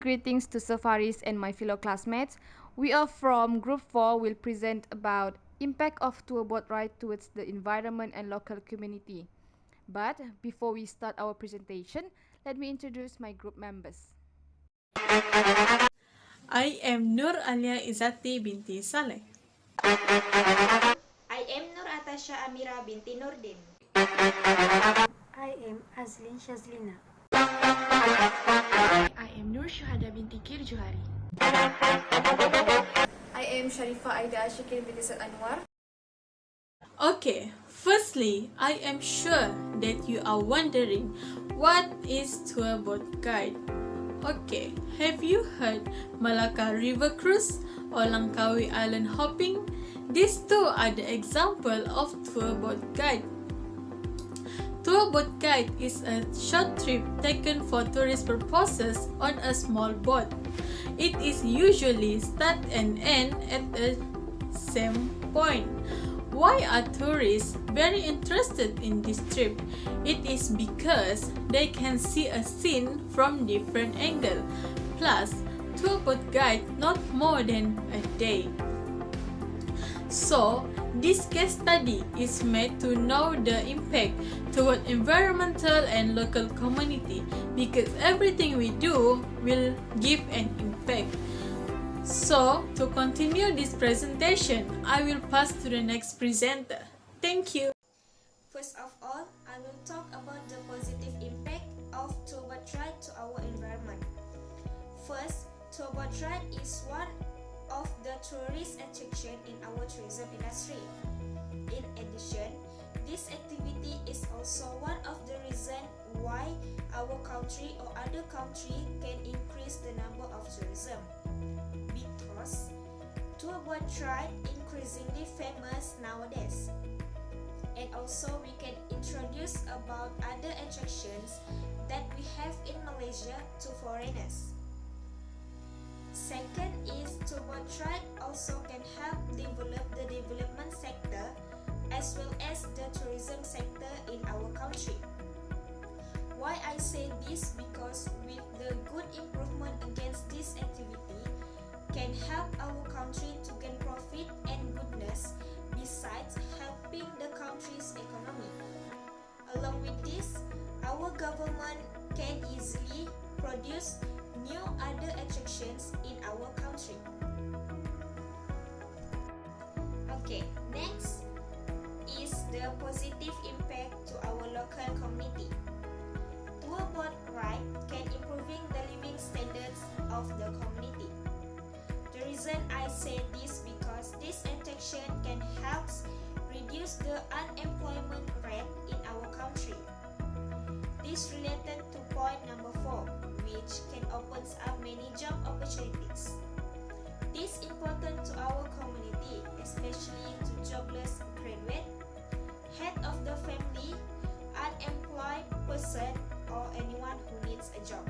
Greetings to Safaris and my fellow classmates. We are from Group 4 will present about impact of tour boat ride towards the environment and local community. But before we start our presentation, let me introduce my group members. I am Nur Alia Izati binti Saleh. I am Nur Atasha Amira binti Nurdin. I am Azlin Shazlina. I am Nur Syuhada binti Kir Johari. I am Sharifah Aida Ashikin binti Sir Anwar. Okay, firstly, I am sure that you are wondering what is tour boat guide. Okay, have you heard Malacca River Cruise or Langkawi Island hopping? These two are the example of tour boat guide. Tour boat guide is a short trip taken for tourist purposes on a small boat. It is usually start and end at the same point. Why are tourists very interested in this trip? It is because they can see a scene from different angle. Plus, tour boat guide not more than a day. So, this case study is made to know the impact toward environmental and local community because everything we do will give an impact. So, to continue this presentation, I will pass to the next presenter. Thank you. First of all, I will talk about the positive impact of tour boat ride to our environment. First, tour boat ride is one of the tourist attraction in our tourism industry. In addition, this activity is also one of the reasons why our country or other country can increase the number of tourism. Because tour boat ride increasingly famous nowadays. And also we can introduce about other attractions that we have in Malaysia to foreigners. Second is tour boat ride also can help develop the development sector as well as the tourism sector in our country. Why I say this? Because with the good improvement against this activity can help our country to gain profit and goodness besides helping the country's economy. Along with this, our government can easily produce new other attractions in our country. Okay, next is the positive impact to our local community. Tour boat ride can improving the living standards of the community. The reason I say this because this attraction can help reduce the unemployment rate in our country. This related to point number 4, which can open up many job opportunities. This important to our community, especially to jobless graduate, head of the family, unemployed person, or anyone who needs a job.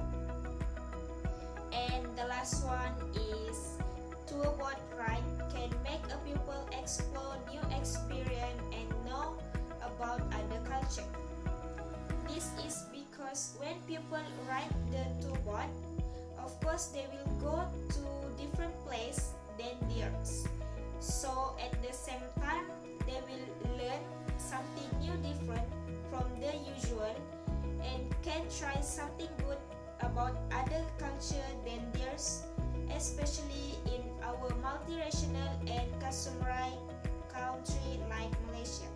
And the last one is tour boat ride can make a pupil explore new experience and know about other culture. This is because when people ride the tour boat, of course they will go to different place than theirs. So at the same time, they will learn something new different from the usual and can try something good about other culture than theirs, especially in our multiracial and customary country like Malaysia.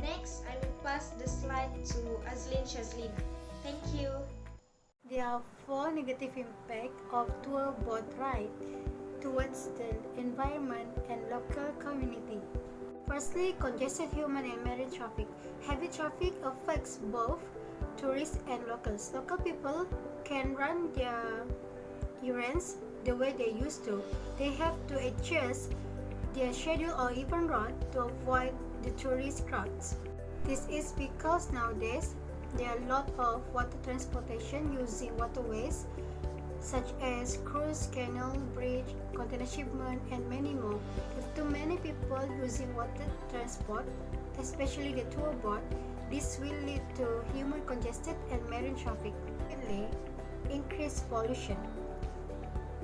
Next, I will pass the slide to Azlin Shazlina. Thank you. There are 4 negative impacts of tour boat ride towards the environment and local community. Firstly, congested human and marine traffic. Heavy traffic affects both tourists and locals. Local people can run their errands the way they used to. They have to adjust their schedule or even route to avoid the tourist crowds. This is because nowadays there are a lot of water transportation using waterways such as cruise, canal, bridge, container shipment, and many more. If too many people using water transport, especially the tour boat, this will lead to human congested and marine traffic. Secondly, increase pollution.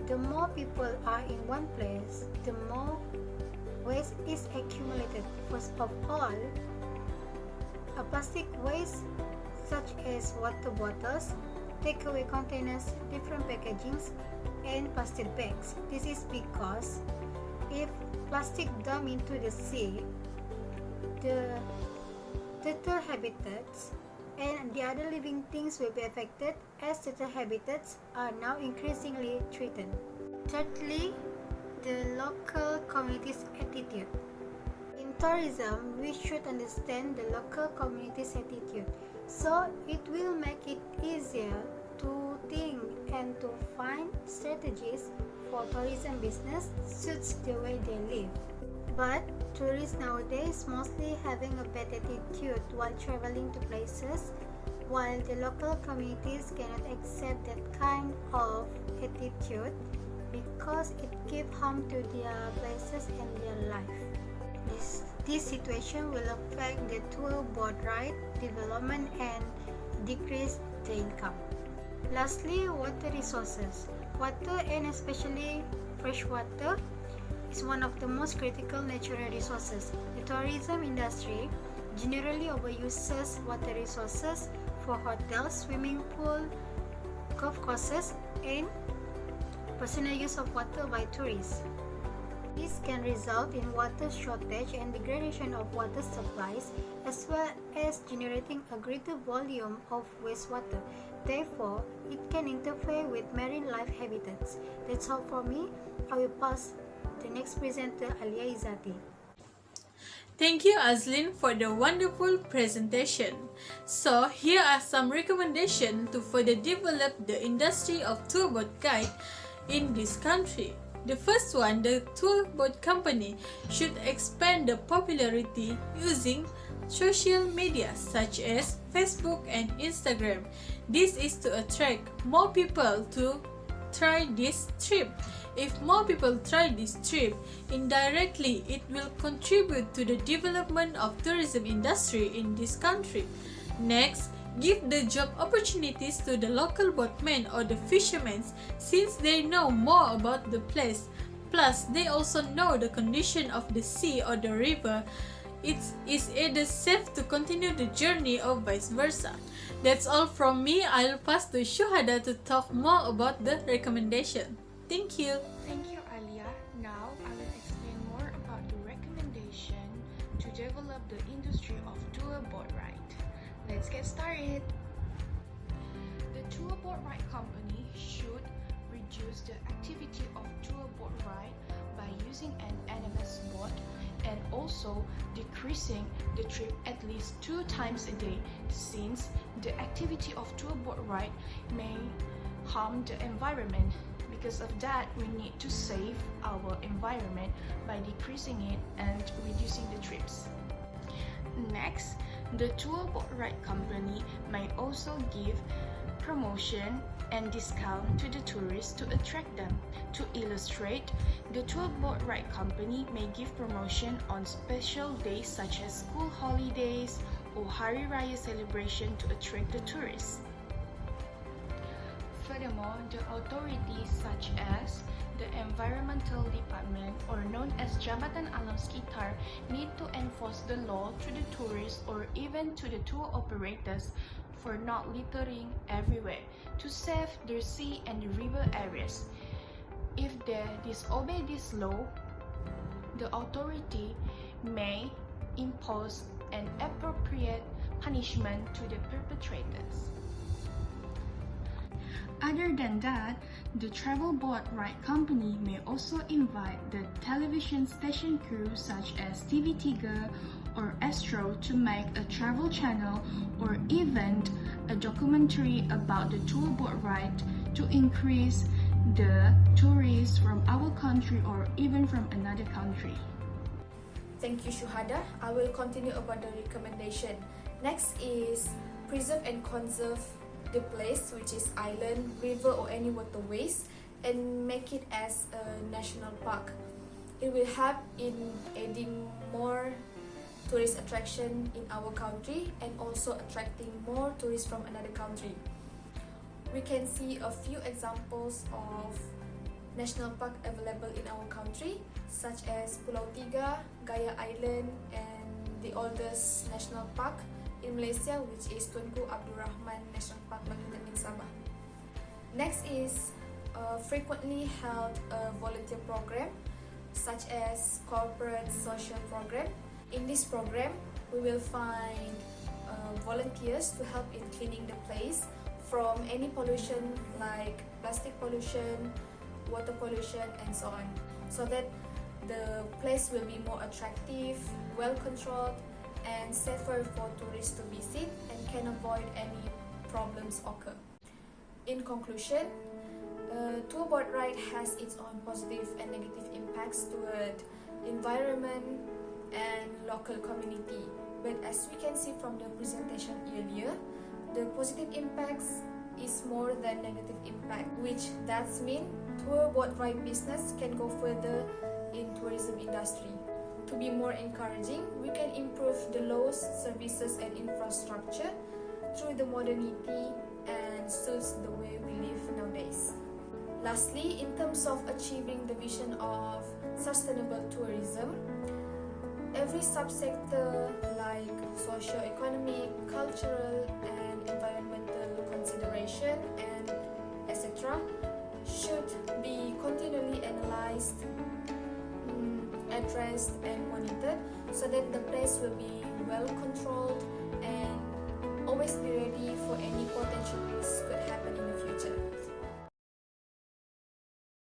The more people are in one place, the more waste is accumulated. First of all, a plastic waste such as water bottles, takeaway containers, different packagings, and plastic bags. This is because if plastic dumped into the sea, the turtle habitats and the other living things will be affected as turtle habitats are now increasingly threatened. Thirdly, the local community's attitude. In tourism, we should understand the local community's attitude, so it will make it easier to think and to find strategies for tourism business suits the way they live. But tourists nowadays mostly having a bad attitude while traveling to places, while the local communities cannot accept that kind of attitude because it gives harm to their places and their life. This situation will affect the tour boat ride development and decrease the income. Lastly, water resources. Water and especially fresh water is one of the most critical natural resources. The tourism industry generally overuses water resources for hotels, swimming pool, golf courses, and personal use of water by tourists. This can result in water shortage and degradation of water supplies, as well as generating a greater volume of wastewater. Therefore, it can interfere with marine life habitats. That's all for me. I will pass the next presenter, Alia Izati. Thank you, Azlin, for the wonderful presentation. So, here are some recommendations to further develop the industry of tour boat guide in this country. The first one, the tour boat company should expand the popularity using social media such as Facebook and Instagram. This is to attract more people to try this trip. If more people try this trip, indirectly it will contribute to the development of tourism industry in this country. Next, give the job opportunities to the local boatmen or the fishermen since they know more about the place. Plus, they also know the condition of the sea or the river. It is either safe to continue the journey or vice versa. That's all from me. I'll pass to Shuhada to talk more about the recommendation. Thank you. Thank you, Alia. Now I will explain more about the recommendation to develop the industry of tour boat ride. Let's get started. The tour boat ride company should reduce the activity of tour boat ride by using an NMS boat and also decreasing the trip at least 2 times a day, since the activity of tour boat ride may harm the environment. Because of that, we need to save our environment by decreasing it and reducing the trips. Next, the tour boat ride company may also give promotion and discount to the tourists to attract them. To illustrate, the tour boat ride company may give promotion on special days such as school holidays or Hari Raya celebration to attract the tourists. Furthermore, the authorities such as the Environmental Department, or known as Jabatan Alam Sekitar, need to enforce the law to the tourists or even to the tour operators for not littering everywhere to save their sea and the river areas. If they disobey this law, the authority may impose an appropriate punishment to the perpetrators. Other than that, the travel boat ride company may also invite the television station crew such as TV3 or Astro to make a travel channel or even a documentary about the tour boat ride to increase the tourists from our country or even from another country. Thank you, Shuhada. I will continue about the recommendation. Next is preserve and conserve the place, which is island, river or any waterways, and make it as a national park. It will help in adding more tourist attraction in our country and also attracting more tourists from another country. we can see a few examples of national park available in our country, such as Pulau Tiga, Gaya Island, and the oldest national park in Malaysia, which is Tunku Abdul Rahman National Park located in Sabah. Next is frequently held volunteer program, such as corporate social program. In this program, we will find volunteers to help in cleaning the place from any pollution like plastic pollution, water pollution, and so on, so that the place will be more attractive, well controlled, and safer for tourists to visit and can avoid any problems occur. In conclusion, tour boat ride has its own positive and negative impacts toward environment and local community. But as we can see from the presentation earlier, the positive impacts is more than negative impact, which does mean tour boat ride business can go further in tourism industry. To be more encouraging, we can improve the laws, services, and infrastructure through the modernity and suits the way we live nowadays. Lastly, in terms of achieving the vision of sustainable tourism, every subsector like socio-economic, cultural, and environmental consideration, and etc. should be continually analyzed, addressed, and monitored so that the place will be well controlled and always be ready for any potential risks could happen in the future.